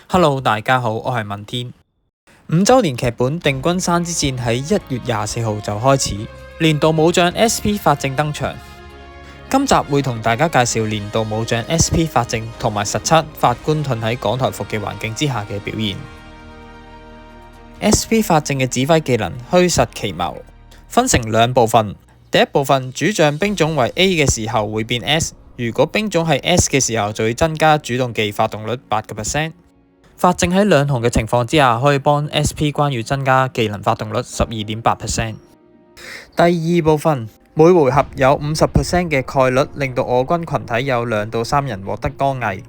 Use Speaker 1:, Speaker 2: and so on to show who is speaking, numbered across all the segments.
Speaker 1: Hello，大家好，我係文天。5週年劇本《定軍山之戰》喺1月24號就開始，年度武將 SP 法正登場。今集會同大家介紹年度武將 SP 法正同埋17法官盾喺港台服嘅環境之下嘅表現。SP 法正嘅指揮技能虛實奇謀，分成兩部分。第一部分，主將兵種為 A 嘅時候會變 S， 如果兵種係 S 嘅時候就會增加主動技發動率 8%。法正喺兩雄嘅情況之下，可以幫 SP 關羽增加技能發動率 12.8%。第二部分，每回合有 50% 嘅概率令到我軍群體有2到3人獲得剛毅，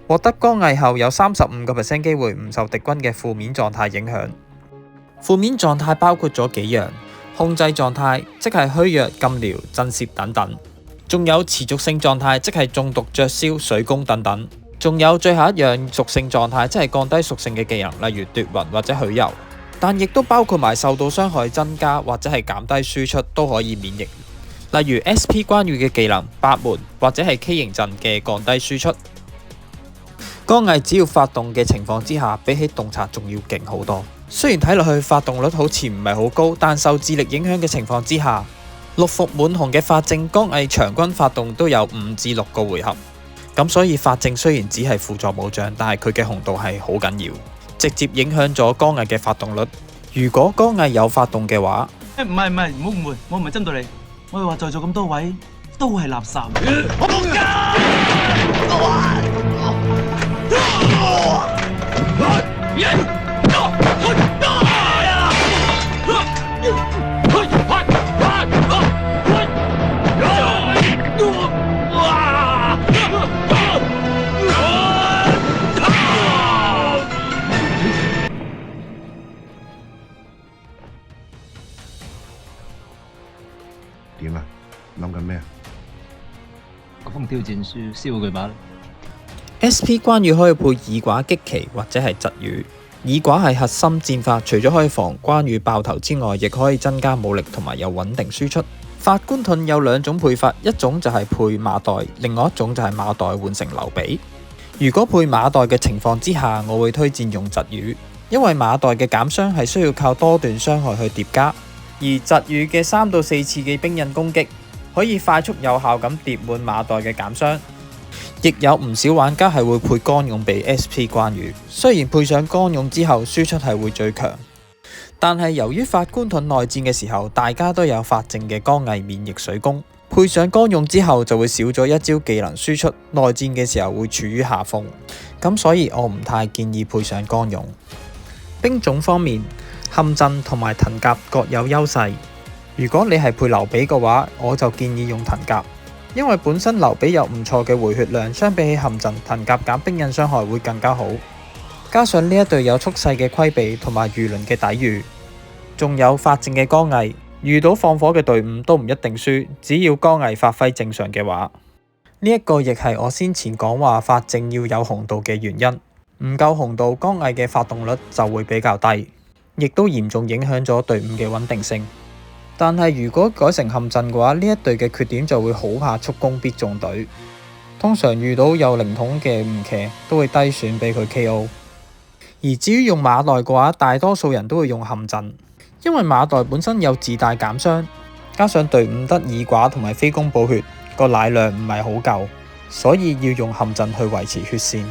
Speaker 1: 獲得剛毅後有 35% 機會唔受敵軍嘅負面狀態影響。負面狀態包括咗幾樣，控制狀態即係虛弱、禁療、震懾等等，仲有持續性狀態即係中毒、灼燒、水攻等等。仲有最後一樣屬性狀態，即係降低屬性嘅技能，例如奪魂或者許由，但亦都包括埋受到傷害增加或者係減低輸出都可以免疫，例如 SP 關羽嘅技能八門或者係 K 型陣嘅降低輸出。剛毅只要發動嘅情況之下，比起洞察仲要勁好多。雖然睇落去發動率好似唔係好高，但受智力影響嘅情況之下，6伏滿紅嘅法正剛毅長軍發動都有5至6個回合。咁所以法正雖然只係輔助武將，但係佢嘅紅度係好緊要，直接影響咗剛毅嘅發動率。如果剛毅有發動嘅話，
Speaker 2: 唔係，唔好誤會，我唔係針對你，我係話在座咁多位都係垃圾。
Speaker 3: 點啊？諗緊咩啊？
Speaker 2: 個風挑戰書燒佢把。
Speaker 1: SP 關羽可以配二寡擊旗或者係疾雨。二寡係核心戰法，除咗可以防關羽爆頭之外，亦可以增加武力同埋有穩定輸出。法官盾有2種配法，一種就係配馬袋，另外一種就係馬袋換成劉備。如果配馬袋嘅情況之下，我會推薦用疾雨，因為馬袋嘅減傷係需要靠多段傷害去疊加。而疾雨嘅3到4次嘅兵刃攻擊，可以快速有效咁疊滿馬袋嘅減傷。亦有唔少玩家係會配剛勇俾 SP 關羽，雖然配上剛勇之後輸出係會最強，但係由於法官盾內戰嘅時候，大家都有法正嘅剛毅免疫水攻，配上剛勇之後就會少咗一招技能輸出，內戰嘅時候會處於下風，咁所以我唔太建議配上剛勇。兵種方面，陷陣同埋藤甲各有優勢。如果你係配劉備嘅話，我就建議用藤甲，因為本身劉備有唔錯嘅回血量，相比起陷陣，藤甲減兵刃傷害會更加好。加上呢一隊有蓄勢嘅規避同埋魚鱗嘅抵禦，仲有法正嘅剛毅，遇到放火嘅隊伍都唔一定輸，只要剛毅發揮正常嘅話。呢一個亦係我先前講話法正要有紅度嘅原因。唔夠紅度，剛毅嘅發動率就會比較低，亦都嚴重影響咗隊伍嘅穩定性。但係如果改成陷陣嘅話，呢一隊嘅缺點就會好怕速攻必中隊，通常遇到有靈統嘅吳騎都會低選俾佢 KO。而至於用馬袋嘅話，大多數人都會用陷陣，因為馬袋本身有自帶減傷，加上隊伍得二寡同埋飛弓補血，個奶量唔係好夠，所以要用陷陣去維持血線。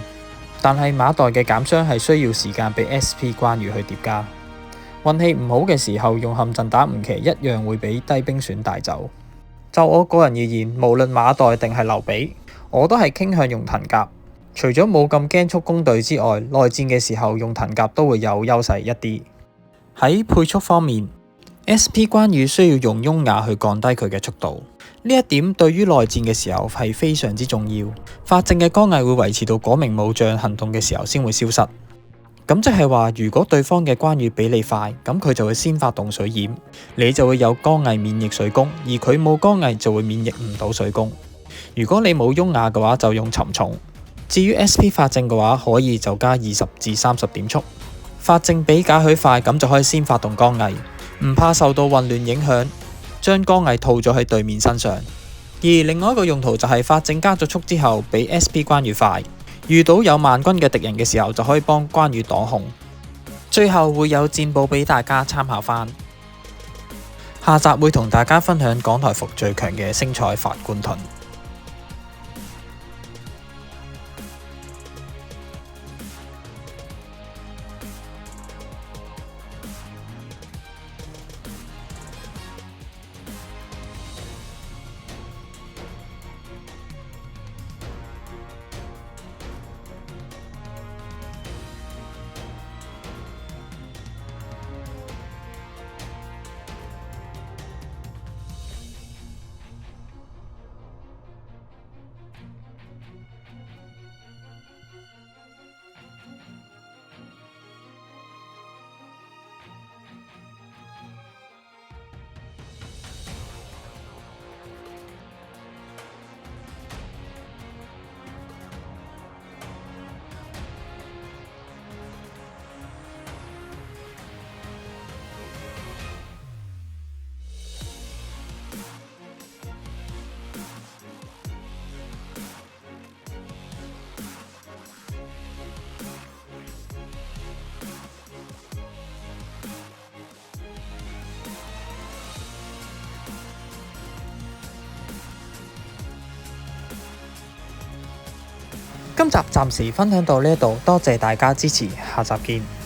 Speaker 1: 但係馬袋嘅減傷係需要時間俾 SP 關羽去疊加，運氣唔好嘅時候用陷陣打吳騎一樣會俾低兵選帶走。就我個人而言，無論馬袋定係劉備，我都係傾向用藤甲。除咗冇咁驚速攻隊之外，內戰嘅時候用藤甲都會有優勢一啲。喺配速方面， SP 關羽需要用雍雅去降低佢嘅速度，呢一點對於內戰嘅時候係非常之重要。法正嘅剛毅會維持到嗰名武將行動嘅時候先會消失。咁即係話，如果對方嘅關羽比你快，咁佢就會先發動水掩，你就會有剛毅免疫水攻，而佢冇剛毅就會免疫唔到水攻。如果你冇雍雅嘅話，就用沉重。至於 SP 法正嘅話，可以就加20至30點速。法正比賈詡快，咁就可以先發動剛毅，唔怕受到混亂影響，將剛毅套咗喺對面身上。而另外一個用途就係法正加咗速之後，比 SP 關羽快。遇到有萬軍嘅敵人嘅時候，就可以幫關羽擋控。最後會有戰報俾大家參考返。下集會同大家分享港台服最強嘅星賽法官盾。今集暫時分享到呢度，多謝大家支持，下集見。